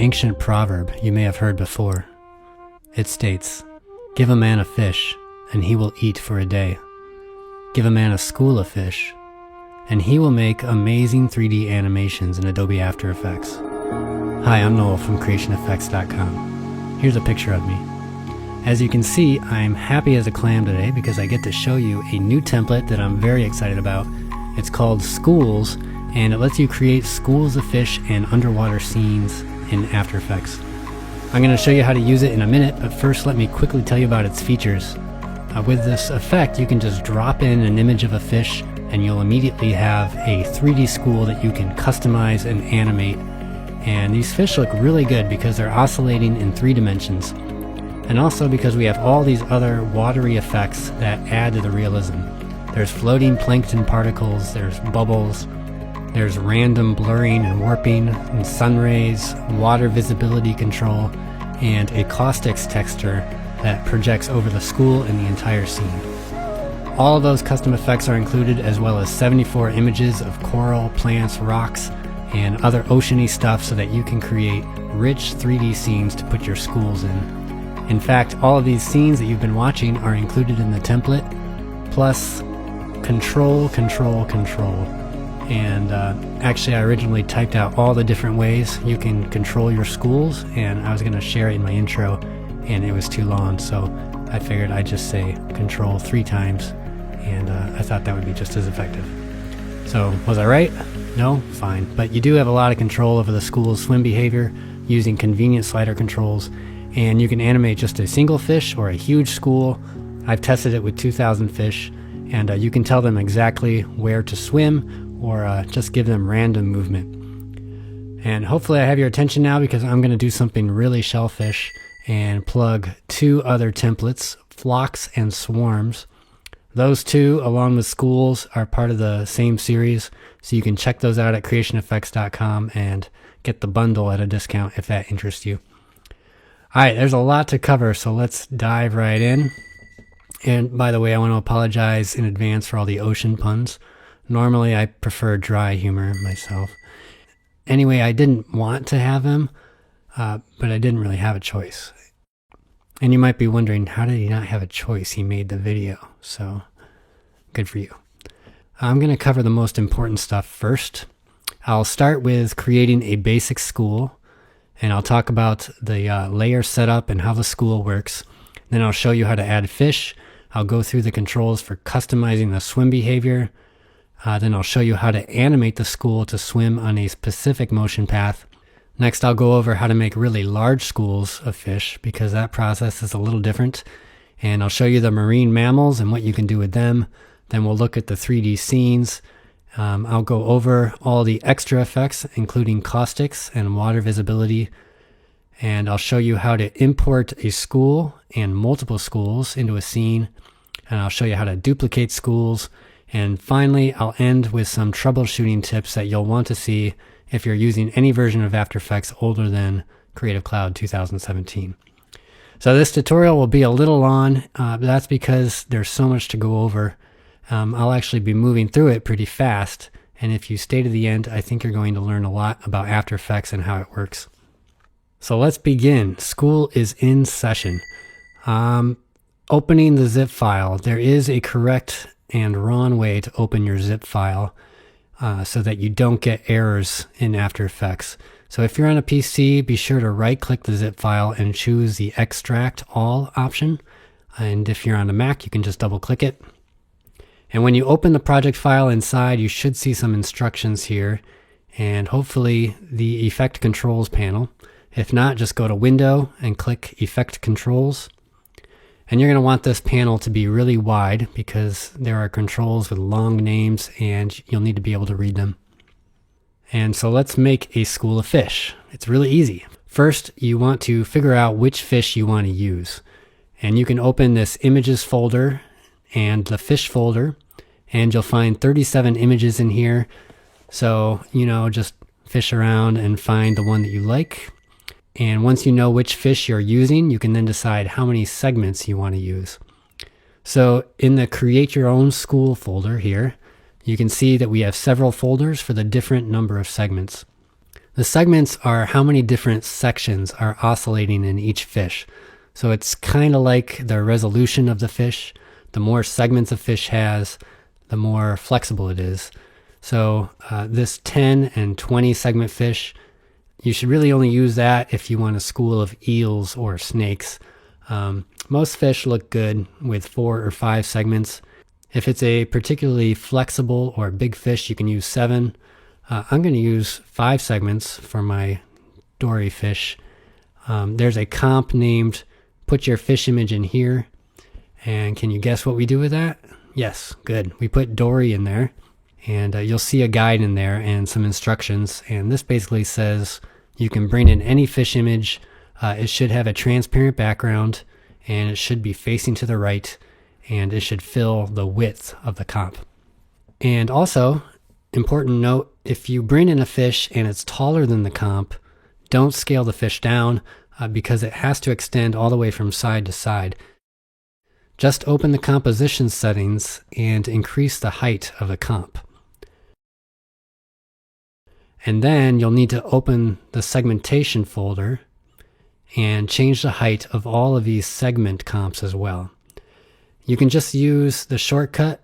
ancient proverb you may have heard before. It states, "Give a man a fish, and he will eat for a day. Give a man a school of fish, and he will make amazing 3D animations in Adobe After Effects." Hi, I'm Noel from creationeffects.com. Here's a picture of me. As you can see, I'm happy as a clam today because I get to show you a new template that I'm very excited about. It's called Schools, and it lets you create schools of fish and underwater scenes in After Effects. I'm going to show you how to use it in a minute, but first let me quickly tell you about its features. With this effect, you can just drop in an image of a fish and you'll immediately have a 3D school that you can customize and animate. And these fish look really good because they're oscillating in 3 dimensions. And also because we have all these other watery effects that add to the realism. There's floating plankton particles, there's bubbles, there's random blurring and warping, and sun rays, water visibility control, and a caustics texture that projects over the school and the entire scene. All of those custom effects are included, as well as 74 images of coral, plants, rocks, and other oceany stuff so that you can create rich 3D scenes to put your schools in. In fact, all of these scenes that you've been watching are included in the template, plus control. And actually, I originally typed out all the different ways you can control your schools, and I was going to share it in my intro, and it was too long, so I figured I'd just say control 3 times, and I thought that would be just as effective. So, was I right? No? Fine. But you do have a lot of control over the school's swim behavior using convenient slider controls, and you can animate just a single fish or a huge school. I've tested it with 2,000 fish, and you can tell them exactly where to swim or just give them random movement. And hopefully I have your attention now because I'm going to do something really shellfish and plug 2 other templates, flocks and swarms. Those 2, along with schools, are part of the same series, so you can check those out at creationeffects.com and get the bundle at a discount if that interests you. Alright, there's a lot to cover, so let's dive right in. And by the way, I want to apologize in advance for all the ocean puns. Normally I prefer dry humor myself. Anyway, I didn't want to have them, but I didn't really have a choice. And you might be wondering, how did he not have a choice? He made the video, so good for you. I'm going to cover the most important stuff first. I'll start with creating a basic school, and I'll talk about the layer setup and how the school works. Then I'll show you how to add fish. I'll go through the controls for customizing the swim behavior. Then I'll show you how to animate the school to swim on a specific motion path. Next, I'll go over how to make really large schools of fish because that process is a little different. And I'll show you the marine mammals and what you can do with them. Then we'll look at the 3D scenes. I'll go over all the extra effects, including caustics and water visibility. And I'll show you how to import a school and multiple schools into a scene. And I'll show you how to duplicate schools. And finally, I'll end with some troubleshooting tips that you'll want to see if you're using any version of After Effects older than Creative Cloud 2017. So this tutorial will be a little long, but that's because there's so much to go over. I'll actually be moving through it pretty fast, and if you stay to the end, I think you're going to learn a lot about After Effects and how it works. So let's begin. School is in session. Opening the zip file. There is a correct and wrong way to open your zip file so that you don't get errors in After Effects. So if you're on a PC, be sure to right-click the zip file and choose the Extract All option. And if you're on a Mac, you can just double-click it. And when you open the project file inside, you should see some instructions here and hopefully the Effect Controls panel. If not, just go to Window and click Effect Controls. And you're going to want this panel to be really wide because there are controls with long names and you'll need to be able to read them. And so let's make a school of fish. It's really easy. First, you want to figure out which fish you want to use. And you can open this Images folder and the Fish folder, and you'll find 37 images in here. So, just fish around and find the one that you like. And once you know which fish you're using, you can then decide how many segments you want to use. So in the Create Your Own School folder here, you can see that we have several folders for the different number of segments. The segments are how many different sections are oscillating in each fish. So it's kind of like the resolution of the fish. The more segments a fish has, the more flexible it is. So this 10 and 20 segment fish, you should really only use that if you want a school of eels or snakes. Most fish look good with 4 or 5 segments. If it's a particularly flexible or big fish, you can use 7. I'm going to use 5 segments for my dory fish. There's a comp named Put Your Fish Image in Here. And can you guess what we do with that? Yes, good. We put dory in there. And you'll see a guide in there and some instructions. And this basically says you can bring in any fish image. It should have a transparent background. And it should be facing to the right. And it should fill the width of the comp. And also, important note, if you bring in a fish and it's taller than the comp, don't scale the fish down because it has to extend all the way from side to side. Just open the composition settings and increase the height of the comp. And then you'll need to open the segmentation folder and change the height of all of these segment comps as well. You can just use the shortcut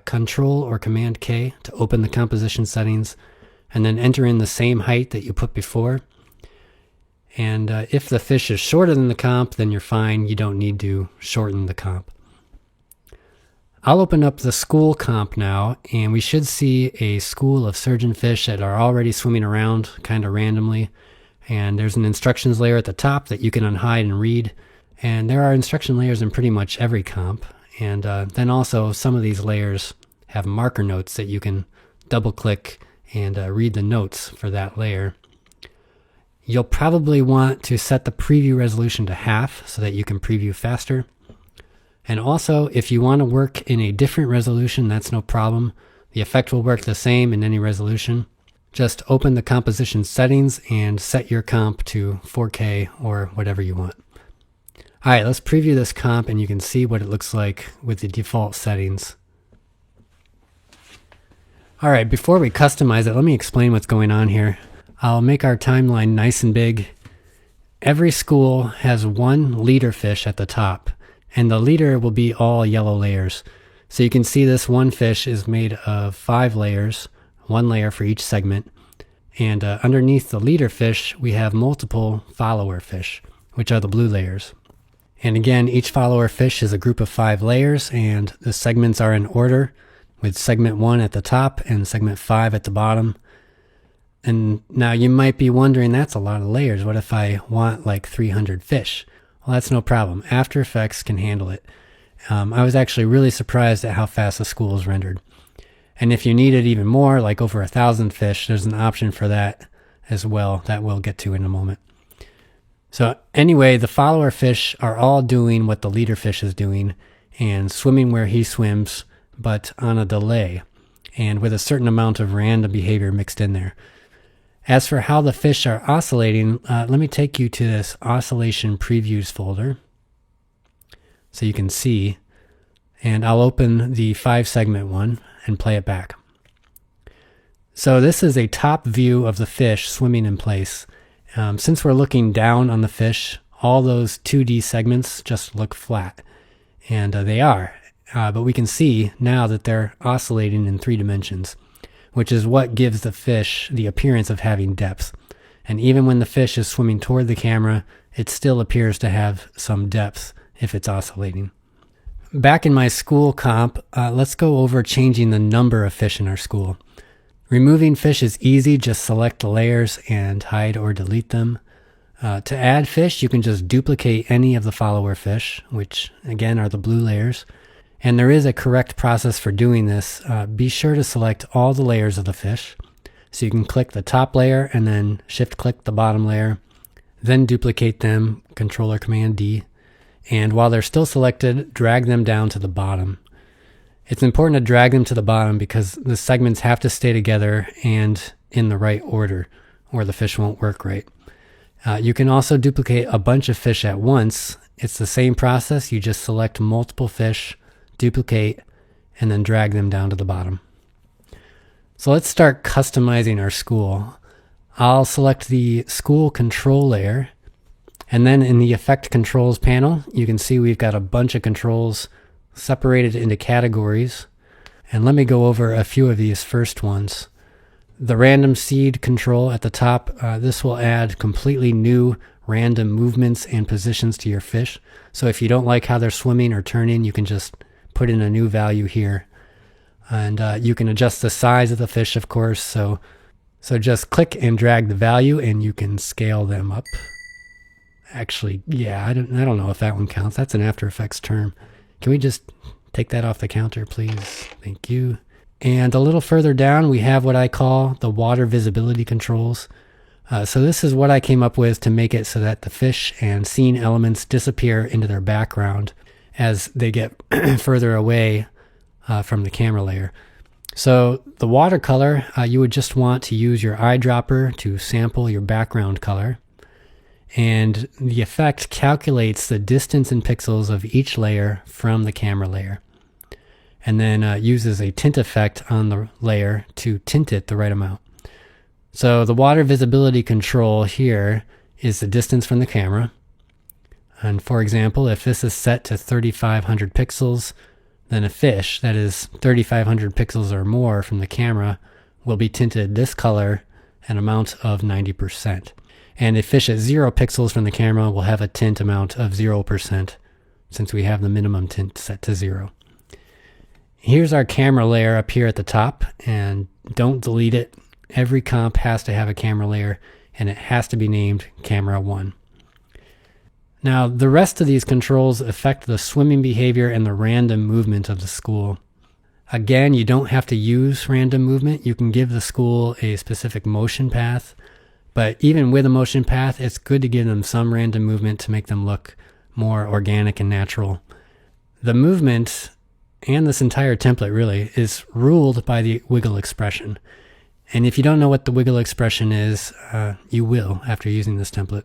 Control or Command K to open the composition settings and then enter in the same height that you put before. And if the fish is shorter than the comp, then you're fine. You don't need to shorten the comp. I'll open up the school comp now, and we should see a school of surgeonfish that are already swimming around kind of randomly. And there's an instructions layer at the top that you can unhide and read. And there are instruction layers in pretty much every comp. And then also some of these layers have marker notes that you can double click and read the notes for that layer. You'll probably want to set the preview resolution to half so that you can preview faster. And also, if you want to work in a different resolution, that's no problem. The effect will work the same in any resolution. Just open the composition settings and set your comp to 4K or whatever you want. All right, let's preview this comp and you can see what it looks like with the default settings. All right, before we customize it, let me explain what's going on here. I'll make our timeline nice and big. Every school has one leader fish at the top, and the leader will be all yellow layers. So you can see this one fish is made of 5 layers, 1 layer for each segment. And underneath the leader fish, we have multiple follower fish, which are the blue layers. And again, each follower fish is a group of 5 layers, and the segments are in order, with segment 1 at the top and segment 5 at the bottom. And now you might be wondering, that's a lot of layers. What if I want like 300 fish? Well, that's no problem. After Effects can handle it. I was actually really surprised at how fast the school is rendered. And if you needed even more, like over 1,000 fish, there's an option for that as well that we'll get to in a moment. So anyway, the follower fish are all doing what the leader fish is doing and swimming where he swims, but on a delay and with a certain amount of random behavior mixed in there. As for how the fish are oscillating, let me take you to this oscillation previews folder so you can see, and I'll open the 5 segment one and play it back. So this is a top view of the fish swimming in place. Since we're looking down on the fish, all those 2D segments just look flat, and they are, but we can see now that they're oscillating in 3 dimensions, which is what gives the fish the appearance of having depth. And even when the fish is swimming toward the camera, it still appears to have some depth if it's oscillating. Back in my school comp, let's go over changing the number of fish in our school. Removing fish is easy, just select the layers and hide or delete them. To add fish, you can just duplicate any of the follower fish, which again are the blue layers. And there is a correct process for doing this. Be sure to select all the layers of the fish. So you can click the top layer and then shift click the bottom layer, then duplicate them, Control or Command D. And while they're still selected, drag them down to the bottom. It's important to drag them to the bottom because the segments have to stay together and in the right order, or the fish won't work right. You can also duplicate a bunch of fish at once. It's the same process. You just select multiple fish, duplicate, and then drag them down to the bottom. So let's start customizing our school. I'll select the school control layer, and then in the effect controls panel, you can see we've got a bunch of controls separated into categories. And let me go over a few of these first ones. The random seed control at the top, this will add completely new random movements and positions to your fish. So if you don't like how they're swimming or turning, you can just put in a new value here. And you can adjust the size of the fish, of course. So just click and drag the value and you can scale them up. Actually, yeah, I don't know if that one counts. That's an After Effects term. Can we just take that off the counter, please? Thank you. And a little further down, we have what I call the water visibility controls. So this is what I came up with to make it so that the fish and scene elements disappear into their background as they get further away from the camera layer. So the watercolor, you would just want to use your eyedropper to sample your background color. And the effect calculates the distance in pixels of each layer from the camera layer. And then uses a tint effect on the layer to tint it the right amount. So the water visibility control here is the distance from the camera. And for example, if this is set to 3500 pixels, then a fish that is 3500 pixels or more from the camera will be tinted this color, an amount of 90%. And a fish at 0 pixels from the camera will have a tint amount of 0%, since we have the minimum tint set to 0. Here's our camera layer up here at the top, and don't delete it. Every comp has to have a camera layer, and it has to be named Camera 1. Now, the rest of these controls affect the swimming behavior and the random movement of the school. Again, you don't have to use random movement. You can give the school a specific motion path, but even with a motion path, it's good to give them some random movement to make them look more organic and natural. The movement, and this entire template really, is ruled by the wiggle expression. And if you don't know what the wiggle expression is, you will after using this template.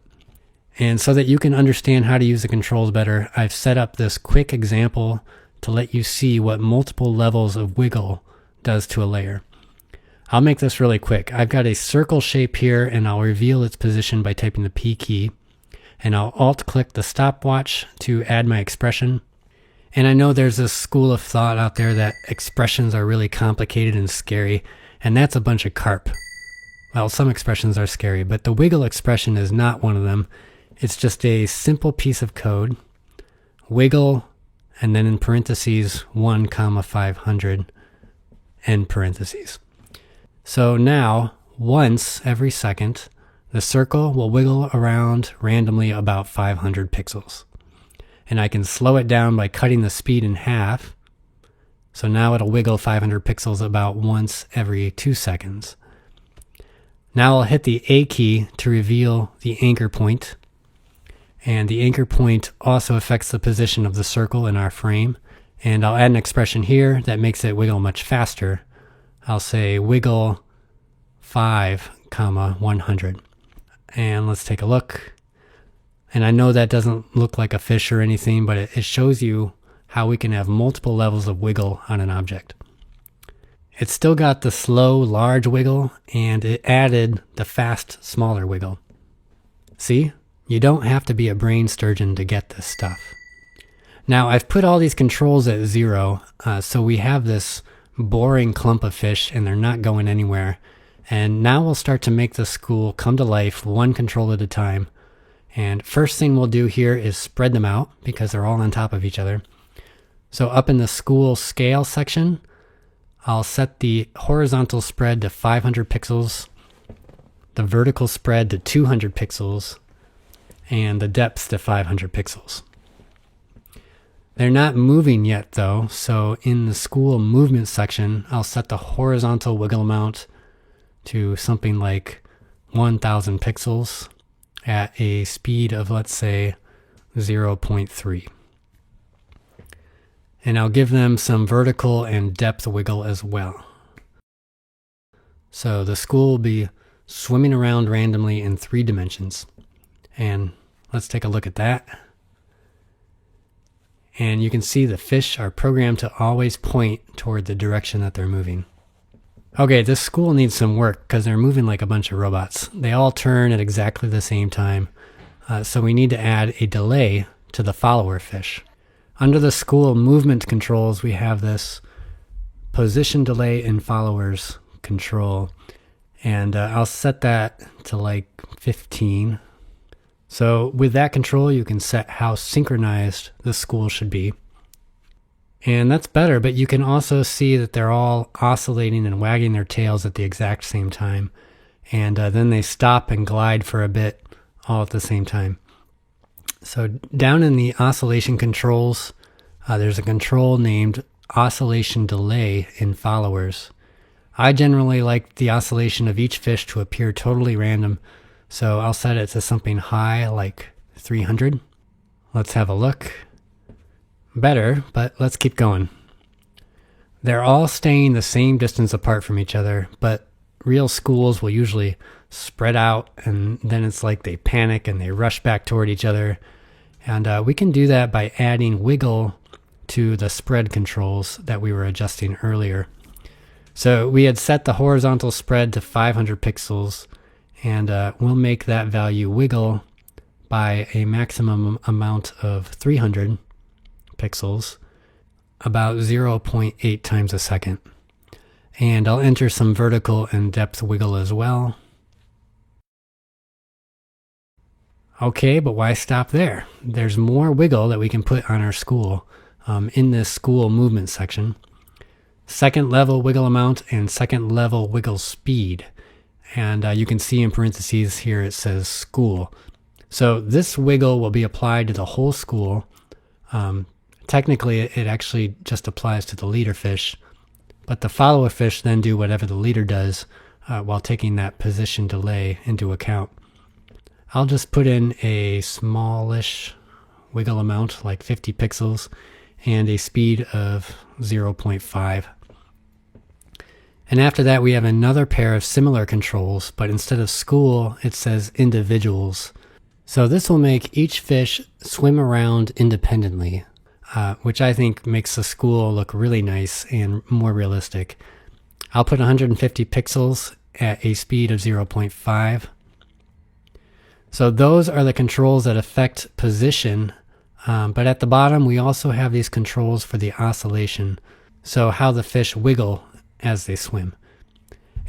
And so that you can understand how to use the controls better, I've set up this quick example to let you see what multiple levels of wiggle does to a layer. I'll make this really quick. I've got a circle shape here, and I'll reveal its position by typing the P key. And I'll alt-click the stopwatch to add my expression. And I know there's this school of thought out there that expressions are really complicated and scary, and that's a bunch of carp. Well, some expressions are scary, but the wiggle expression is not one of them. It's just a simple piece of code, wiggle, and then in parentheses, 1, 500, end parentheses. So now, once every second, the circle will wiggle around randomly about 500 pixels. And I can slow it down by cutting the speed in half. So now it'll wiggle 500 pixels about once every 2 seconds. Now I'll hit the A key to reveal the anchor point. And the anchor point also affects the position of the circle in our frame. And I'll add an expression here that makes it wiggle much faster. I'll say wiggle 5, 100. And let's take a look. And I know that doesn't look like a fish or anything, but it shows you how we can have multiple levels of wiggle on an object. It's still got the slow, large wiggle, and it added the fast, smaller wiggle. See? You don't have to be a brain surgeon to get this stuff. Now, I've put all these controls at 0, so we have this boring clump of fish, and they're not going anywhere. And now we'll start to make the school come to life one control at a time. And first thing we'll do here is spread them out, because they're all on top of each other. So up in the school scale section, I'll set the horizontal spread to 500 pixels, the vertical spread to 200 pixels, and the depth to 500 pixels. They're not moving yet though, so in the school movement section, I'll set the horizontal wiggle amount to something like 1000 pixels at a speed of, let's say, 0.3. And I'll give them some vertical and depth wiggle as well. So the school will be swimming around randomly in 3 dimensions. And let's take a look at that. And you can see the fish are programmed to always point toward the direction that they're moving. Okay, this school needs some work because they're moving like a bunch of robots. They all turn at exactly the same time. So we need to add a delay to the follower fish. Under the school movement controls, we have this position delay in followers control. And I'll set that to like 15. So with that control, you can set how synchronized the school should be. And that's better, but you can also see that they're all oscillating and wagging their tails at the exact same time. And then they stop and glide for a bit all at the same time. So down in the oscillation controls, there's a control named oscillation delay in followers. I generally like the oscillation of each fish to appear totally random, so I'll set it to something high like 300. Let's have a look. Better, but let's keep going. They're all staying the same distance apart from each other, but real schools will usually spread out, and then it's like they panic and they rush back toward each other. And we can do that by adding wiggle to the spread controls that we were adjusting earlier. So we had set the horizontal spread to 500 pixels, and we'll make that value wiggle by a maximum amount of 300 pixels, about 0.8 times a second. And I'll enter some vertical and depth wiggle as well. Okay, but why stop there? There's more wiggle that we can put on our school in this school movement section. Second level wiggle amount and second level wiggle speed. And you can see in parentheses here it says school. So this wiggle will be applied to the whole school. Technically, it actually just applies to the leader fish, but the follower fish then do whatever the leader does while taking that position delay into account. I'll just put in a smallish wiggle amount, like 50 pixels, and a speed of 0.5. And after that, we have another pair of similar controls, but instead of school, it says individuals. So this will make each fish swim around independently, which I think makes the school look really nice and more realistic. I'll put 150 pixels at a speed of 0.5. So those are the controls that affect position, but at the bottom we also have these controls for the oscillation, so how the fish wiggle as they swim.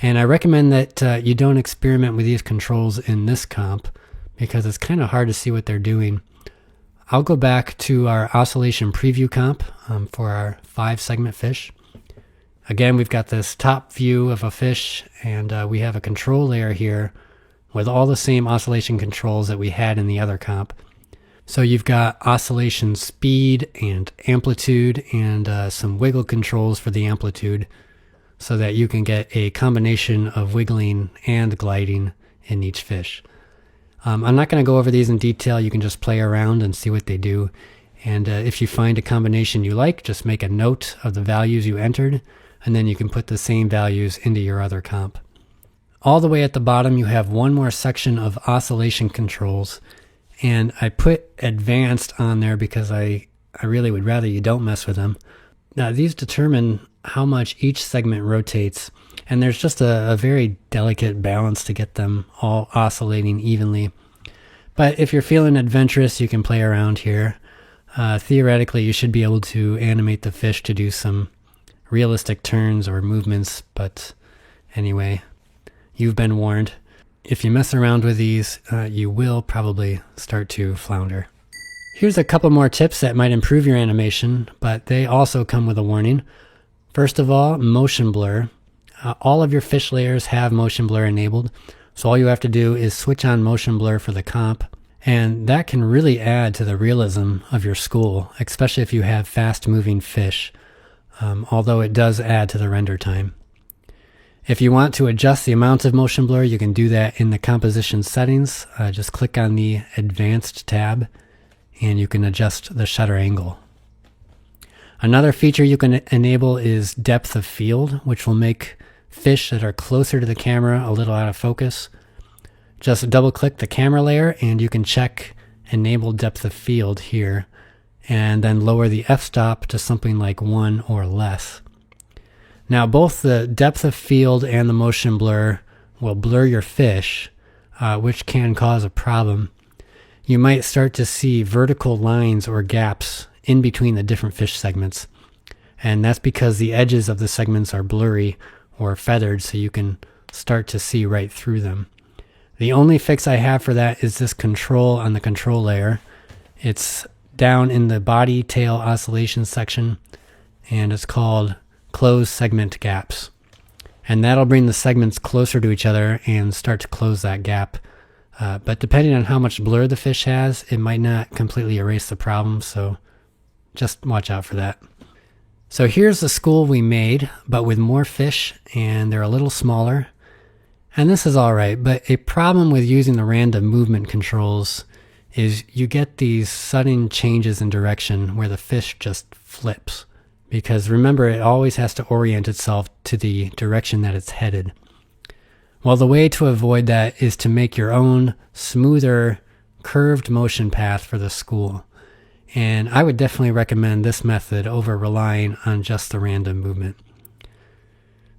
And I recommend that you don't experiment with these controls in this comp because it's kind of hard to see what they're doing. I'll go back to our oscillation preview comp for our 5-segment fish. Again, we've got this top view of a fish, and we have a control layer here with all the same oscillation controls that we had in the other comp. So you've got oscillation speed and amplitude and some wiggle controls for the amplitude so that you can get a combination of wiggling and gliding in each fish. I'm not going to go over these in detail. You can just play around and see what they do. And if you find a combination you like, just make a note of the values you entered, and then you can put the same values into your other comp. All the way at the bottom, you have one more section of oscillation controls. And I put advanced on there because I really would rather you don't mess with them. Now, these determine how much each segment rotates, and there's just a very delicate balance to get them all oscillating evenly. But if you're feeling adventurous, you can play around here. Theoretically, you should be able to animate the fish to do some realistic turns or movements, but anyway, you've been warned. If you mess around with these, you will probably start to flounder. Here's a couple more tips that might improve your animation, but they also come with a warning. First of all, motion blur. All of your fish layers have motion blur enabled, so all you have to do is switch on motion blur for the comp, and that can really add to the realism of your school, especially if you have fast-moving fish, although it does add to the render time. If you want to adjust the amount of motion blur, you can do that in the composition settings. Just click on the Advanced tab, and you can adjust the shutter angle. Another feature you can enable is depth of field, which will make fish that are closer to the camera a little out of focus. Just double-click the camera layer, and you can check Enable Depth of Field here, and then lower the f-stop to something like 1 or less. Now both the depth of field and the motion blur will blur your fish, which can cause a problem. You might start to see vertical lines or gaps in between the different fish segments. And that's because the edges of the segments are blurry or feathered, so you can start to see right through them. The only fix I have for that is this control on the control layer. It's down in the body tail oscillation section, and it's called close segment gaps. And that'll bring the segments closer to each other and start to close that gap. But depending on how much blur the fish has, it might not completely erase the problem, so just watch out for that. So here's the school we made, but with more fish, and they're a little smaller. And this is alright, but a problem with using the random movement controls is you get these sudden changes in direction where the fish just flips. Because remember, it always has to orient itself to the direction that it's headed. Well, the way to avoid that is to make your own smoother, curved motion path for the school. And I would definitely recommend this method over relying on just the random movement.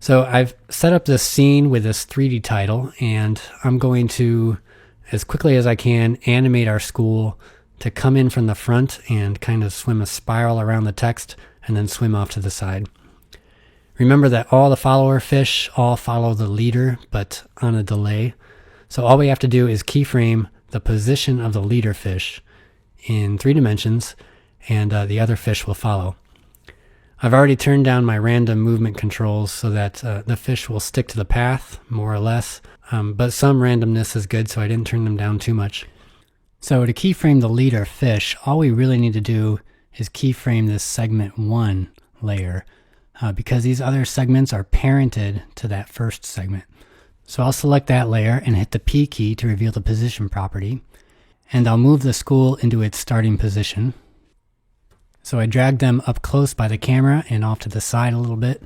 So I've set up this scene with this 3D title, and I'm going to, as quickly as I can, animate our school to come in from the front and kind of swim a spiral around the text and then swim off to the side. Remember that all the follower fish all follow the leader, but on a delay. So all we have to do is keyframe the position of the leader fish in 3 dimensions, and the other fish will follow. I've already turned down my random movement controls so that the fish will stick to the path, more or less, but some randomness is good, so I didn't turn them down too much. So to keyframe the leader fish, all we really need to do is keyframe this segment 1 layer, because these other segments are parented to that first segment. So I'll select that layer and hit the P key to reveal the position property, and I'll move the school into its starting position. So I drag them up close by the camera and off to the side a little bit.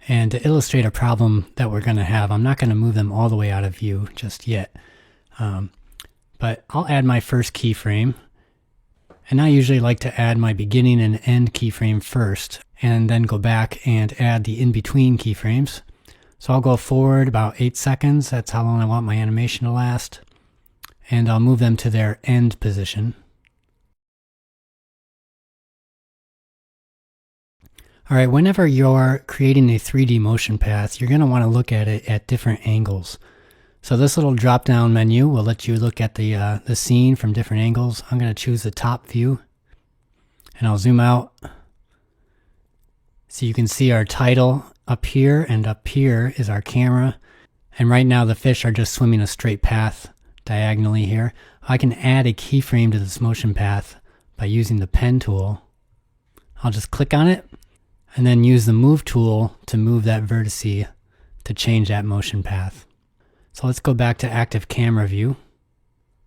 And to illustrate a problem that we're going to have, I'm not going to move them all the way out of view just yet. But I'll add my first keyframe. And I usually like to add my beginning and end keyframe first, and then go back and add the in-between keyframes. So I'll go forward about 8 seconds. That's how long I want my animation to last. And I'll move them to their end position. Alright, whenever you're creating a 3D motion path, you're going to want to look at it at different angles. So this little drop-down menu will let you look at the scene from different angles. I'm going to choose the top view, and I'll zoom out so you can see our title up here, and up here is our camera. And right now the fish are just swimming a straight path diagonally here. I can add a keyframe to this motion path by using the pen tool. I'll just click on it, and then use the move tool to move that vertice to change that motion path. So let's go back to active camera view.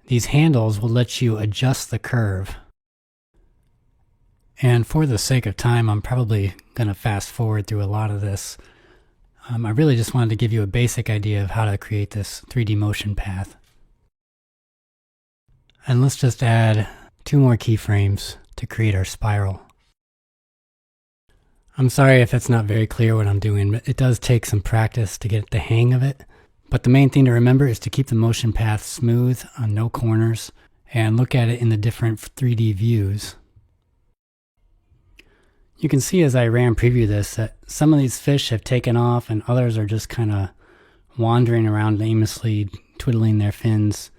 These handles will let you adjust the curve. And for the sake of time, I'm probably going to fast forward through a lot of this. I really just wanted to give you a basic idea of how to create this 3D motion path. And let's just add 2 more keyframes to create our spiral. I'm sorry if it's not very clear what I'm doing, but it does take some practice to get the hang of it. But the main thing to remember is to keep the motion path smooth on no corners, and look at it in the different 3D views. You can see as I ran preview this that some of these fish have taken off and others are just kind of wandering around aimlessly, twiddling their fins,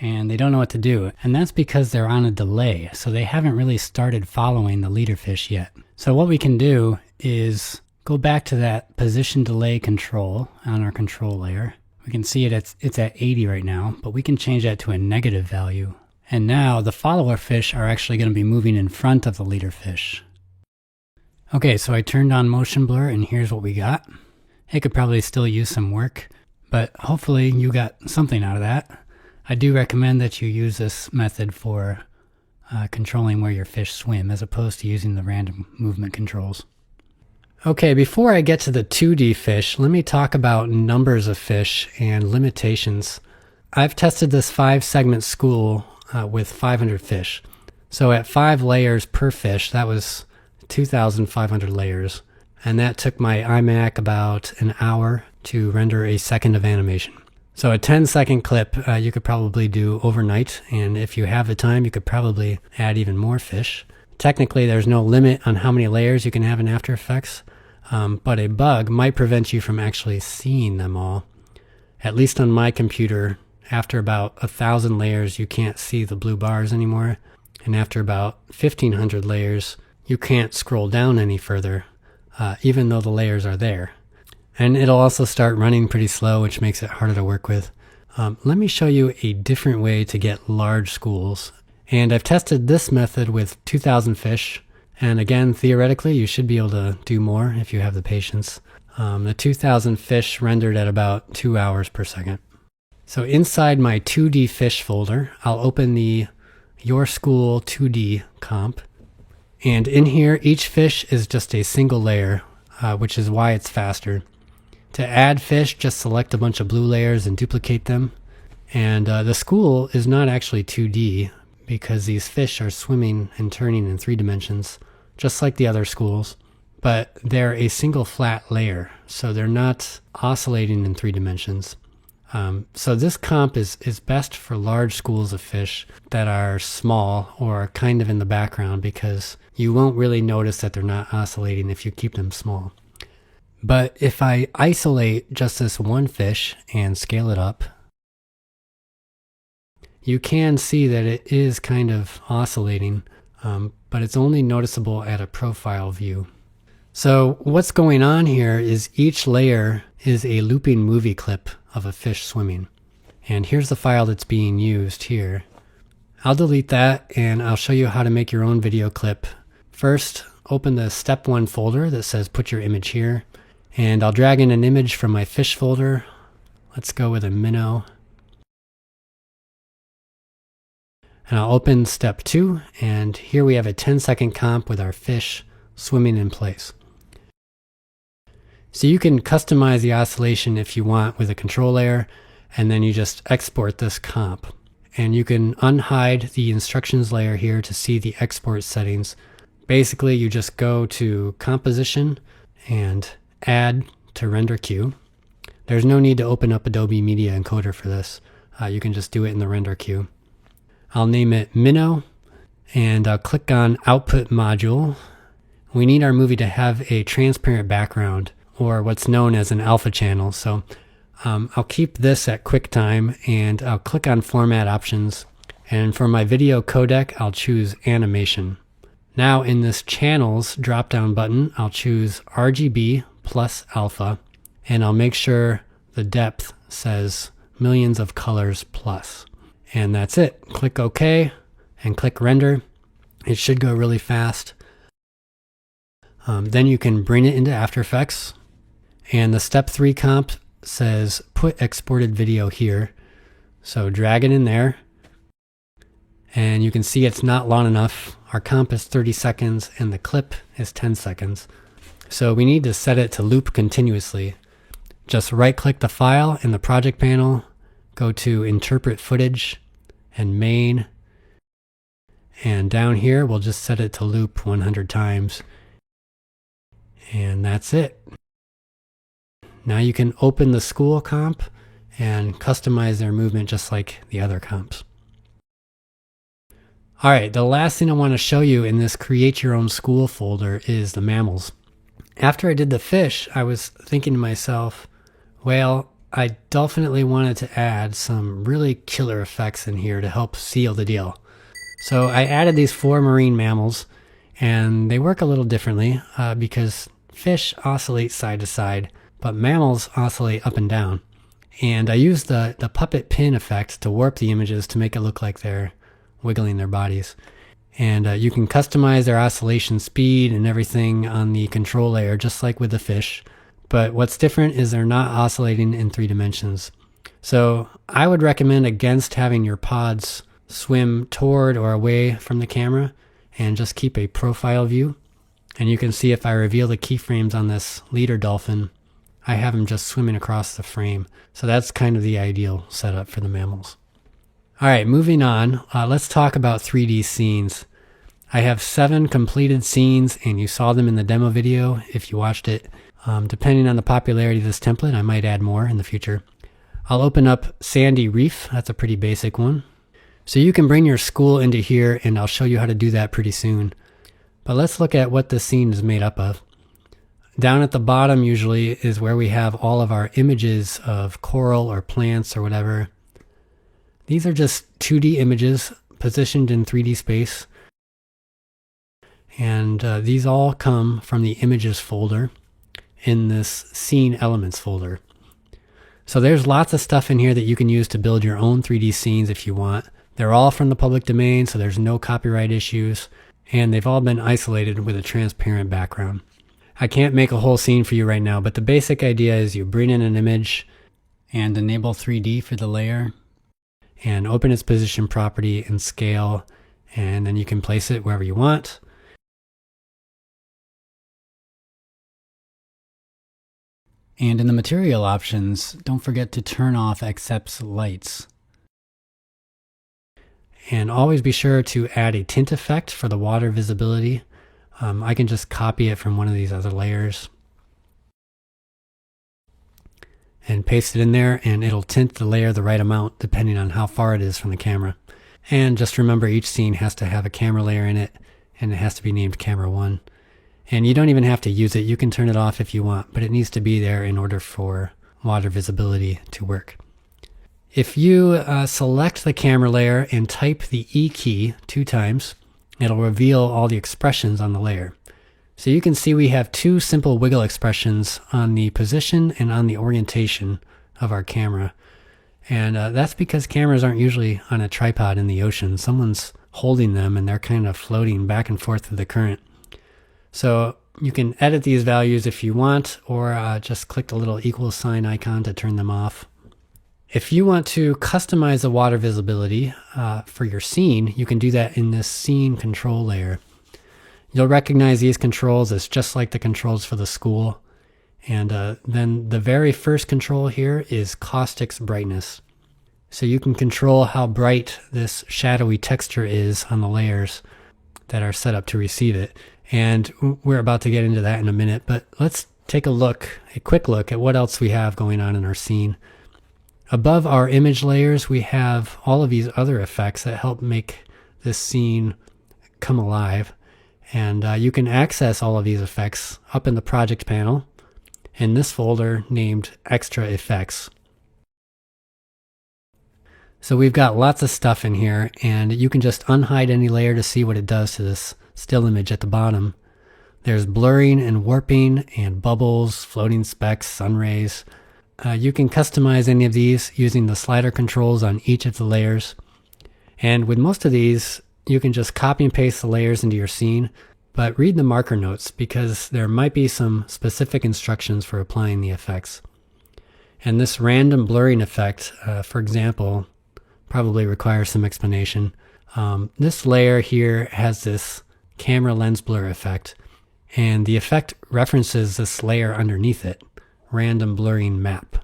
and they don't know what to do. And that's because they're on a delay, so they haven't really started following the leader fish yet. So what we can do is go back to that position delay control on our control layer. We can see it's at 80 right now, but we can change that to a negative value. And now the follower fish are actually going to be moving in front of the leader fish. Okay, so I turned on motion blur, and here's what we got. It could probably still use some work, but hopefully you got something out of that. I do recommend that you use this method for controlling where your fish swim, as opposed to using the random movement controls. Okay, before I get to the 2D fish, let me talk about numbers of fish and limitations. I've tested this 5-segment school with 500 fish. So at 5 layers per fish, that was 2,500 layers. and that took my iMac about an hour to render a second of animation. So a 10-second clip you could probably do overnight, and if you have the time, you could probably add even more fish. Technically, there's no limit on how many layers you can have in After Effects, but a bug might prevent you from actually seeing them all. At least on my computer, after about 1,000 layers, you can't see the blue bars anymore, and after about 1,500 layers, you can't scroll down any further, even though the layers are there. And it'll also start running pretty slow, which makes it harder to work with. Let me show you a different way to get large schools. And I've tested this method with 2,000 fish. And again, theoretically, you should be able to do more if you have the patience. The 2,000 fish rendered at about 2 hours per second. So inside my 2D fish folder, I'll open the Your School 2D comp. And in here, each fish is just a single layer, which is why it's faster. To add fish, just select a bunch of blue layers and duplicate them. And the school is not actually 2D because these fish are swimming and turning in 3 dimensions, just like the other schools. But they're a single flat layer, so they're not oscillating in 3 dimensions. So this comp is best for large schools of fish that are small or kind of in the background, because you won't really notice that they're not oscillating if you keep them small. But if I isolate just this one fish and scale it up, you can see that it is kind of oscillating, but it's only noticeable at a profile view. So what's going on here is each layer is a looping movie clip of a fish swimming. And here's the file that's being used here. I'll delete that and I'll show you how to make your own video clip. First, open the step 1 folder that says put your image here. And I'll drag in an image from my fish folder. Let's go with a minnow. And I'll open step 2, and here we have a 10-second comp with our fish swimming in place. So you can customize the oscillation if you want with a control layer, and then you just export this comp. And you can unhide the instructions layer here to see the export settings. Basically, you just go to Composition and Add to Render Queue. There's no need to open up Adobe Media Encoder for this. You can just do it in the render queue. I'll name it Minnow, and I'll click on Output Module. We need our movie to have a transparent background, or what's known as an alpha channel. So I'll keep this at QuickTime, and I'll click on Format Options. And for my video codec, I'll choose Animation. Now in this Channels drop-down button, I'll choose RGB plus alpha, and I'll make sure the depth says millions of colors plus. And that's it. Click OK and click Render. It should go really fast. Then you can bring it into After Effects. And the step 3 comp says put exported video here. So drag it in there. And you can see it's not long enough. Our comp is 30 seconds and the clip is 10 seconds. So we need to set it to loop continuously. Just right click the file in the project panel, go to Interpret Footage and Main, and down here we'll just set it to loop 100 times. And that's it. Now you can open the school comp and customize their movement just like the other comps. Alright, the last thing I want to show you in this Create Your Own School folder is the mammals. After I did the fish, I was thinking to myself, well, I definitely wanted to add some really killer effects in here to help seal the deal. So I added these 4 marine mammals, and they work a little differently because fish oscillate side to side, but mammals oscillate up and down. And I used the puppet pin effect to warp the images to make it look like they're wiggling their bodies. And you can customize their oscillation speed and everything on the control layer, just like with the fish. But what's different is they're not oscillating in 3 dimensions. So I would recommend against having your pods swim toward or away from the camera, and just keep a profile view. And you can see if I reveal the keyframes on this leader dolphin, I have him just swimming across the frame. So that's kind of the ideal setup for the mammals. All right, moving on, let's talk about 3D scenes. I have 7 completed scenes, and you saw them in the demo video if you watched it. Depending on the popularity of this template, I might add more in the future. I'll open up Sandy Reef. That's a pretty basic one. So you can bring your school into here, and I'll show you how to do that pretty soon. But let's look at what this scene is made up of. Down at the bottom usually is where we have all of our images of coral or plants or whatever. These are just 2D images positioned in 3D space. And these all come from the images folder in this scene elements folder. So there's lots of stuff in here that you can use to build your own 3D scenes if you want. They're all from the public domain, so there's no copyright issues, and they've all been isolated with a transparent background. I can't make a whole scene for you right now, but the basic idea is you bring in an image and enable 3D for the layer and open its position property and scale, and then you can place it wherever you want. And in the material options, don't forget to turn off accepts lights. And always be sure to add a tint effect for the water visibility. I can just copy it from one of these other layers and paste it in there, and it'll tint the layer the right amount depending on how far it is from the camera. And just remember, each scene has to have a camera layer in it, and it has to be named camera 1. And you don't even have to use it. You can turn it off if you want, but it needs to be there in order for water visibility to work. If you select the camera layer and type the E key 2 times, it'll reveal all the expressions on the layer. So you can see we have 2 simple wiggle expressions on the position and on the orientation of our camera. And that's because cameras aren't usually on a tripod in the ocean. Someone's holding them and they're kind of floating back and forth with the current. So you can edit these values if you want, or just click the little equal sign icon to turn them off. If you want to customize the water visibility for your scene, you can do that in this scene control layer. You'll recognize these controls as just like the controls for the school. And then the very first control here is caustic's brightness. So you can control how bright this shadowy texture is on the layers that are set up to receive it. And we're about to get into that in a minute, but let's take a quick look at what else we have going on in our scene. Above our image layers, we have all of these other effects that help make this scene come alive. And you can access all of these effects up in the project panel in this folder named Extra Effects. So we've got lots of stuff in here, and you can just unhide any layer to see what it does to this still image at the bottom. There's blurring and warping and bubbles, floating specks, sun rays. You can customize any of these using the slider controls on each of the layers. And with most of these, you can just copy and paste the layers into your scene, but read the marker notes because there might be some specific instructions for applying the effects. And this random blurring effect, for example, probably requires some explanation. This layer here has this camera lens blur effect, and the effect references this layer underneath it, random blurring map.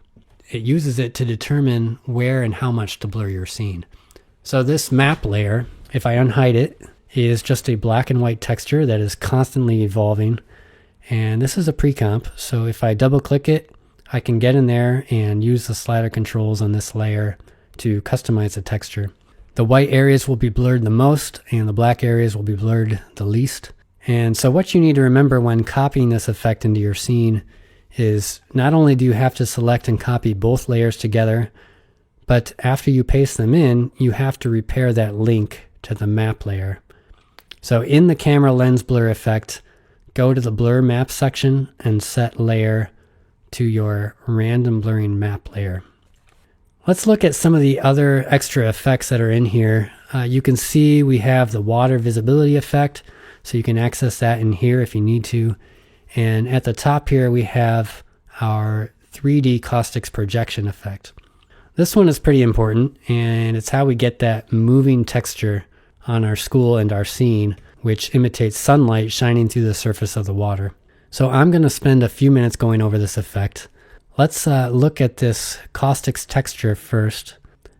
It uses it to determine where and how much to blur your scene. So this map layer, if I unhide it, is just a black and white texture that is constantly evolving. And this is a pre-comp, so if I double click it, I can get in there and use the slider controls on this layer to customize the texture. The white areas will be blurred the most, and the black areas will be blurred the least. And so what you need to remember when copying this effect into your scene is not only do you have to select and copy both layers together, but after you paste them in, you have to repair that link to the map layer. So in the camera lens blur effect, go to the blur map section and set layer to your random blurring map layer. Let's look at some of the other extra effects that are in here. You can see we have the water visibility effect, so you can access that in here if you need to. And at the top here we have our 3D caustic's projection effect. This one is pretty important, and it's how we get that moving texture on our school and our scene, which imitates sunlight shining through the surface of the water. So I'm going to spend a few minutes going over this effect. Let's look at this caustic's texture first.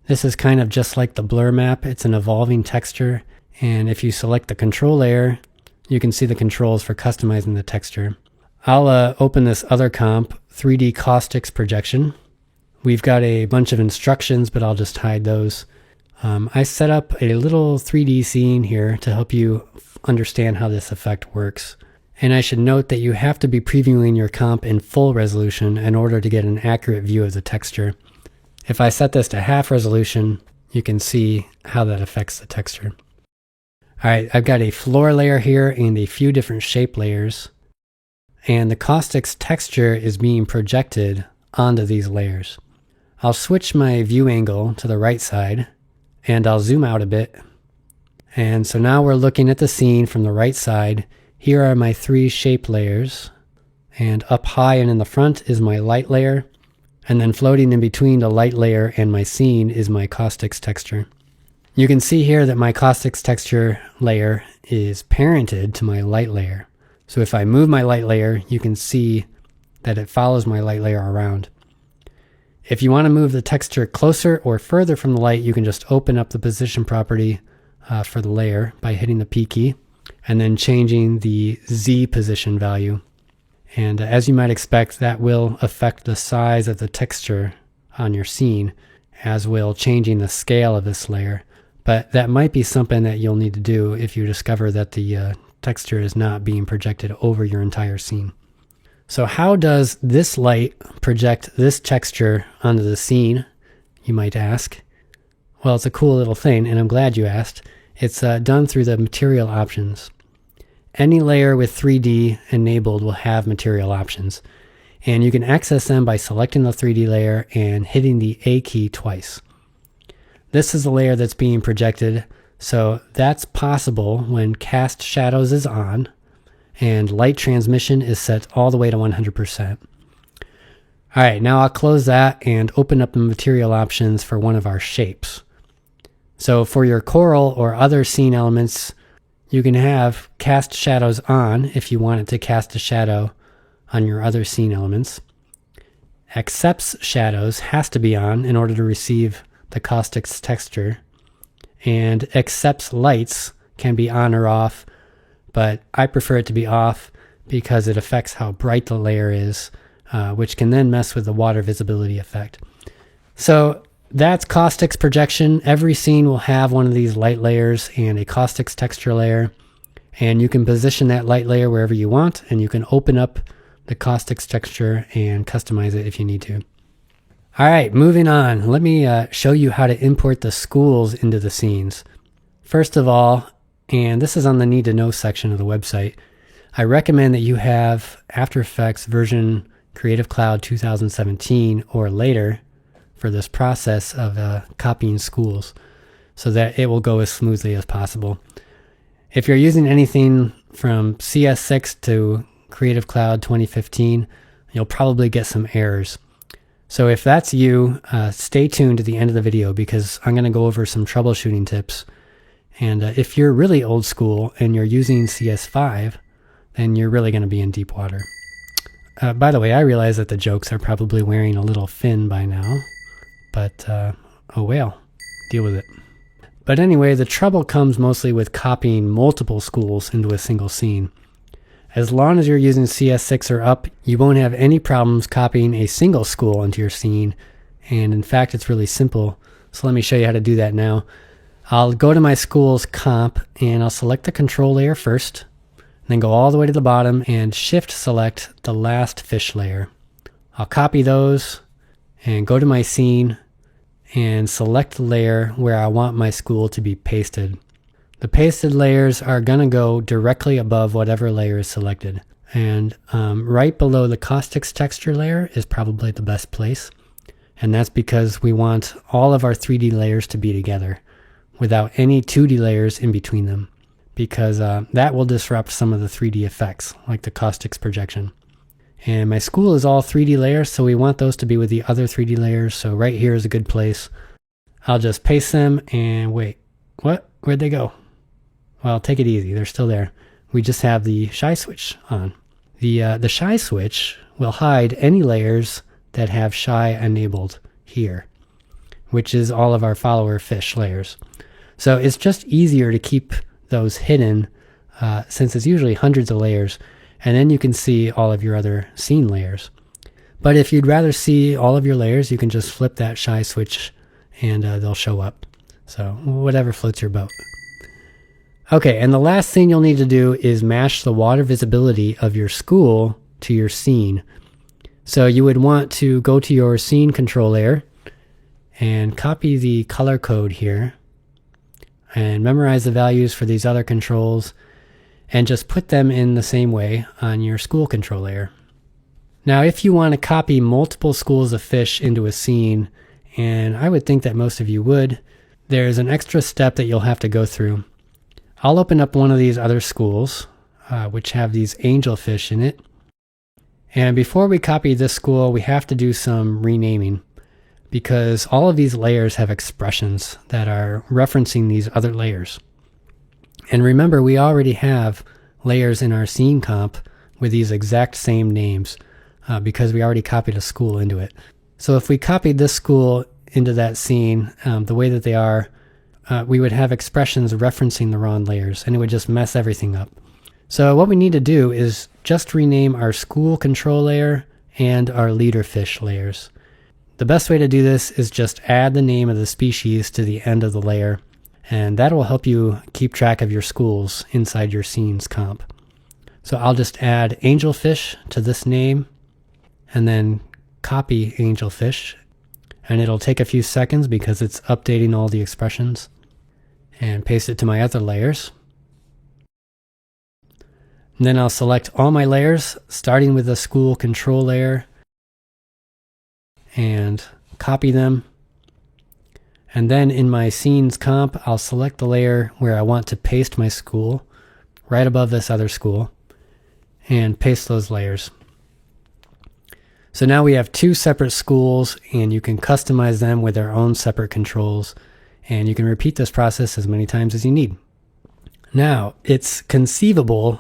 This is kind of just like the blur map. It's an evolving texture, And if you select the control layer, you can see the controls for customizing the texture. I'll open this other comp, 3D caustics projection. We've got a bunch of instructions, but I'll just hide those. I set up a little 3D scene here to help you understand how this effect works. And I should note that you have to be previewing your comp in full resolution in order to get an accurate view of the texture. If I set this to half resolution, you can see how that affects the texture. Alright, I've got a floor layer here and a few different shape layers. And the caustics texture is being projected onto these layers. I'll switch my view angle to the right side and I'll zoom out a bit. And so now we're looking at the scene from the right side. Here are my 3 shape layers, and up high and in the front is my light layer, and then floating in between the light layer and my scene is my caustics texture. You can see here that my caustics texture layer is parented to my light layer. So if I move my light layer, you can see that it follows my light layer around. If you want to move the texture closer or further from the light, you can just open up the position property for the layer by hitting the P key and then changing the Z position value. And as you might expect, that will affect the size of the texture on your scene, as will changing the scale of this layer. But that might be something that you'll need to do if you discover that the texture is not being projected over your entire scene. So how does this light project this texture onto the scene, you might ask? Well, it's a cool little thing, and I'm glad you asked. It's done through the material options. Any layer with 3D enabled will have material options, and you can access them by selecting the 3D layer and hitting the A key twice. This is the layer that's being projected, so that's possible when cast shadows is on and light transmission is set all the way to 100%. Alright, now I'll close that and open up the material options for one of our shapes. So for your coral or other scene elements, you can have cast shadows on if you want it to cast a shadow on your other scene elements. Accepts shadows has to be on in order to receive the caustics texture. And accepts lights can be on or off, but I prefer it to be off because it affects how bright the layer is, which can then mess with the water visibility effect. So that's caustics projection. Every scene will have one of these light layers and a caustics texture layer, and you can position that light layer wherever you want, and you can open up the caustics texture and customize it if you need to. Alright, moving on. Let me show you how to import the schools into the scenes. First of all, and this is on the need to know section of the website, I recommend that you have After Effects version Creative Cloud 2017 or later for this process of copying schools so that it will go as smoothly as possible. If you're using anything from CS6 to Creative Cloud 2015, you'll probably get some errors. So if that's you, stay tuned to the end of the video because I'm going to go over some troubleshooting tips. And if you're really old school and you're using CS5, then you're really going to be in deep water. By the way, I realize that the jokes are probably wearing a little fin by now, but oh well, deal with it. But anyway, the trouble comes mostly with copying multiple schools into a single scene. As long as you're using CS6 or up, you won't have any problems copying a single school into your scene. And in fact, it's really simple. So let me show you how to do that now. I'll go to my schools comp and I'll select the control layer first, then go all the way to the bottom and shift select the last fish layer. I'll copy those and go to my scene and select the layer where I want my school to be pasted. The pasted layers are going to go directly above whatever layer is selected. And right below the caustics texture layer is probably the best place. And that's because we want all of our 3D layers to be together without any 2D layers in between them, because that will disrupt some of the 3D effects, like the caustics projection. And my school is all 3D layers, so we want those to be with the other 3D layers, so right here is a good place. I'll just paste them and wait. What? Where'd they go? Well, take it easy. They're still there. We just have the shy switch on. The shy switch will hide any layers that have shy enabled here, which is all of our follower fish layers. So it's just easier to keep those hidden, since it's usually hundreds of layers, and then you can see all of your other scene layers. But if you'd rather see all of your layers, you can just flip that shy switch and they'll show up. So whatever floats your boat. Okay, and the last thing you'll need to do is match the water visibility of your school to your scene. So you would want to go to your scene control layer and copy the color code here and memorize the values for these other controls and just put them in the same way on your school control layer. Now, if you want to copy multiple schools of fish into a scene, and I would think that most of you would, there's an extra step that you'll have to go through. I'll open up one of these other schools, which have these angelfish in it. And before we copy this school, we have to do some renaming, because all of these layers have expressions that are referencing these other layers. And remember, we already have layers in our scene comp with these exact same names, because we already copied a school into it. So if we copied this school into that scene, the way that they are, we would have expressions referencing the wrong layers, and it would just mess everything up. So what we need to do is just rename our school control layer and our leader fish layers. The best way to do this is just add the name of the species to the end of the layer, and that will help you keep track of your schools inside your scenes comp. So I'll just add angelfish to this name, and then copy angelfish, and it'll take a few seconds because it's updating all the expressions, and paste it to my other layers. And then I'll select all my layers, starting with the school control layer, and copy them. And then in my scenes comp, I'll select the layer where I want to paste my school, right above this other school, and paste those layers. So now we have two separate schools, and you can customize them with their own separate controls, and you can repeat this process as many times as you need. Now, it's conceivable,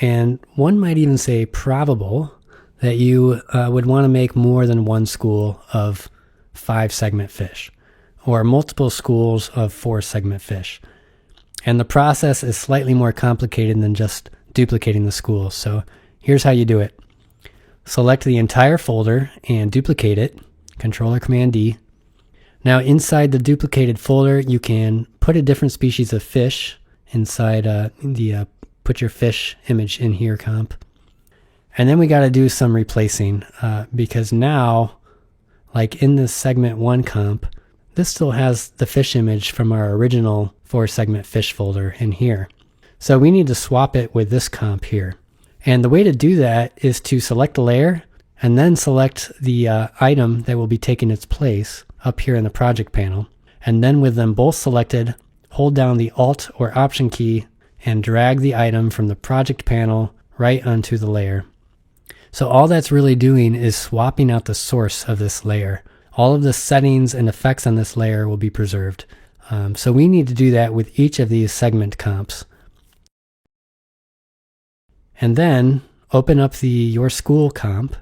and one might even say probable, that you would want to make more than one school of 5-segment fish, or multiple schools of 4-segment fish. And the process is slightly more complicated than just duplicating the schools. So here's how you do it. Select the entire folder and duplicate it, Control or Command D. Now inside the duplicated folder, you can put a different species of fish inside the put your fish image in here comp. And then we got to do some replacing because now, like in this segment 1 comp, this still has the fish image from our original 4-segment fish folder in here. So we need to swap it with this comp here. And the way to do that is to select the layer and then select the item that will be taking its place up here in the project panel. And then with them both selected, hold down the Alt or Option key and drag the item from the project panel right onto the layer. So all that's really doing is swapping out the source of this layer. All of the settings and effects on this layer will be preserved. So we need to do that with each of these segment comps. And then open up the Your School comp,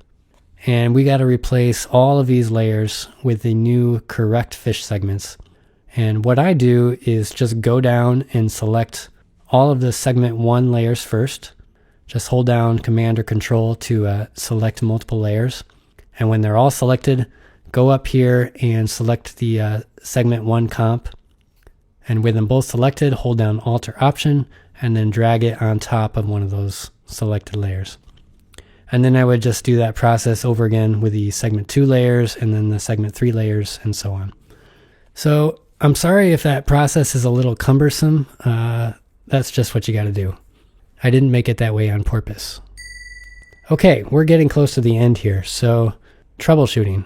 and we got to replace all of these layers with the new correct fish segments. And what I do is just go down and select all of the segment 1 layers first. Just hold down Command or Control to select multiple layers. And when they're all selected, go up here and select the segment 1 comp. And with them both selected, hold down Alt or Option, and then drag it on top of one of those selected layers. And then I would just do that process over again with the segment 2 layers and then the segment 3 layers and so on. So I'm sorry if that process is a little cumbersome. That's just what you got to do. I didn't make it that way on purpose. Okay, we're getting close to the end here. So troubleshooting.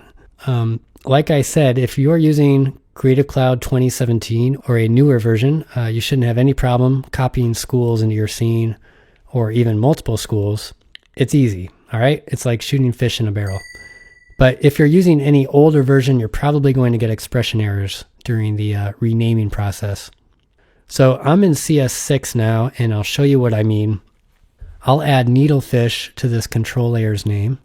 Like I said, if you're using Creative Cloud 2017 or a newer version, you shouldn't have any problem copying schools into your scene or even multiple schools. It's easy, all right? It's like shooting fish in a barrel. But if you're using any older version, you're probably going to get expression errors during the renaming process. So I'm in CS6 now, and I'll show you what I mean. I'll add needlefish to this control layer's name.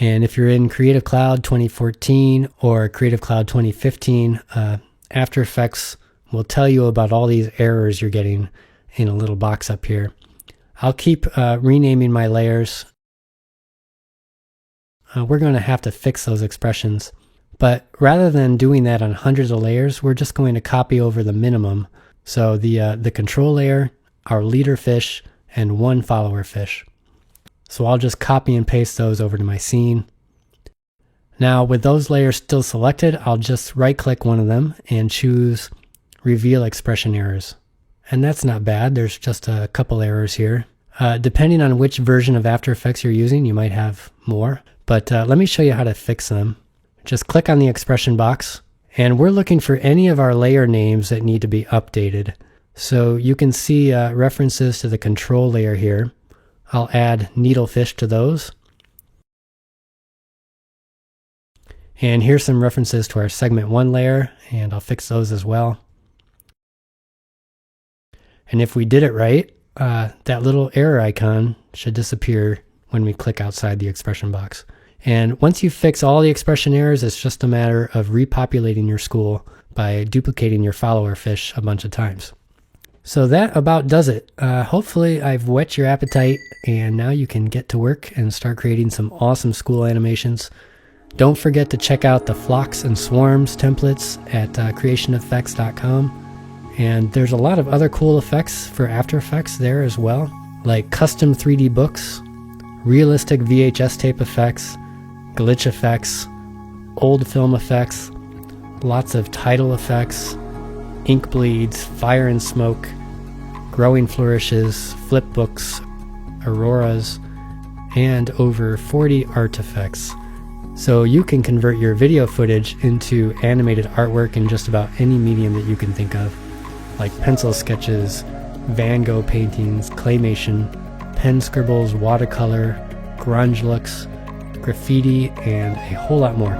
And if you're in Creative Cloud 2014 or Creative Cloud 2015, After Effects will tell you about all these errors you're getting, in a little box up here. I'll keep renaming my layers. We're going to have to fix those expressions. But rather than doing that on hundreds of layers, we're just going to copy over the minimum. So the control layer, our leader fish, and one follower fish. So I'll just copy and paste those over to my scene. Now with those layers still selected, I'll just right click one of them and choose Reveal Expression Errors. And that's not bad, there's just a couple errors here. Depending on which version of After Effects you're using, you might have more. But let me show you how to fix them. Just click on the expression box, and we're looking for any of our layer names that need to be updated. So you can see references to the control layer here. I'll add needlefish to those. And here's some references to our segment 1 layer, and I'll fix those as well. And if we did it right, that little error icon should disappear when we click outside the expression box. And once you fix all the expression errors, it's just a matter of repopulating your school by duplicating your follower fish a bunch of times. So that about does it. Hopefully I've whet your appetite, and now you can get to work and start creating some awesome school animations. Don't forget to check out the flocks and swarms templates at creationeffects.com. And there's a lot of other cool effects for After Effects there as well, like custom 3D books, realistic VHS tape effects, glitch effects, old film effects, lots of title effects, ink bleeds, fire and smoke, growing flourishes, flip books, auroras, and over 40 artifacts. So you can convert your video footage into animated artwork in just about any medium that you can think of, like pencil sketches, Van Gogh paintings, claymation, pen scribbles, watercolor, grunge looks, graffiti, and a whole lot more.